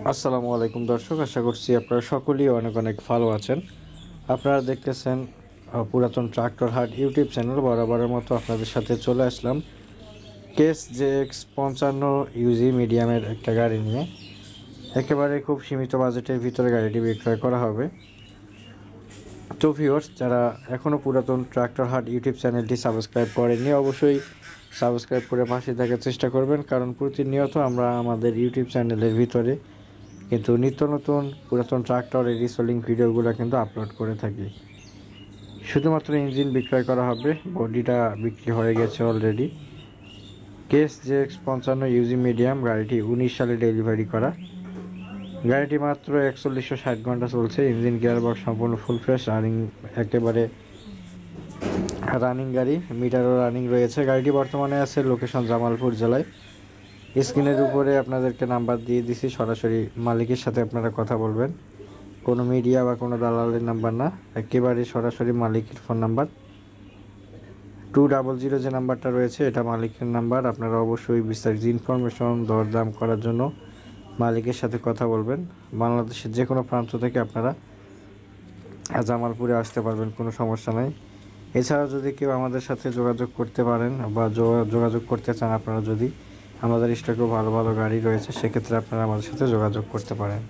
আসসালামু আলাইকুম দর্শক, আশা করছি আপনারা সকলেই অনেক অনেক ভালো আছেন। আপনারা দেখতেছেন পুরাতন ট্রাক্টর হাট ইউটিউব চ্যানেল। বরাবরের মতো আপনাদের সাথে চলে আসলাম কেস JX55 ইউজি মিডিয়ামের একটা গাড়ি নিয়ে। একেবারে খুব সীমিত বাজেটের ভিতরে গাড়িটি বিক্রয় করা হবে। তো ভিউয়ার্স, যারা এখনও পুরাতন ট্রাক্টর হাট ইউটিউব চ্যানেলটি সাবস্ক্রাইব করেননি, অবশ্যই সাবস্ক্রাইব করে পাশে থাকার চেষ্টা করবেন, কারণ প্রতিনিয়ত আমরা আমাদের ইউটিউব চ্যানেলের ভিতরে কিন্তু নিত্য নতুন পুরাতন ট্রাক্টরের রিসেলিং ভিডিওগুলো কিন্তু আপলোড করে থাকি। শুধুমাত্র ইঞ্জিন বিক্রয় করা হবে, বডিটা বিক্রি হয়ে গেছে already. Case JX55 Yuji medium গাড়িটি 19 সালে ডেলিভারি করা। গাড়িটি মাত্র 4160 ঘন্টা চলছে। ইঞ্জিন গিয়ারবক্স সম্পূর্ণ ফুল ফ্রেশ, একেবারে রানিং গাড়ি, মিটারও রানিং রয়েছে। গাড়িটি বর্তমানে আছে লোকেশন জামালপুর জেলায়। স্ক্রিনের উপরে আপনাদেরকে নাম্বার দিয়ে দিছি, সরাসরি মালিকের সাথে আপনারা কথা বলবেন। কোনো মিডিয়া বা কোনো দালালের নাম্বার না, একেবারে সরাসরি মালিকের ফোন নাম্বার। 200 যে নাম্বারটা রয়েছে এটা মালিকের নাম্বার। আপনারা অবশ্যই বিস্তারিত ইনফরমেশন দরদাম করার জন্য মালিকের সাথে কথা বলবেন। বাংলাদেশের যে কোনো প্রান্ত থেকে আপনারা জামালপুরে আসতে পারবেন, কোনো সমস্যা নাই। এছাড়াও যদি কেউ আমাদের সাথে যোগাযোগ করতে পারেন বা যোগাযোগ করতে চান, আপনারা যদি, আমাদের স্টকেও ভালো ভালো গাড়ি রয়েছে, সেক্ষেত্রে আপনারা আমাদের সাথে যোগাযোগ করতে পারেন।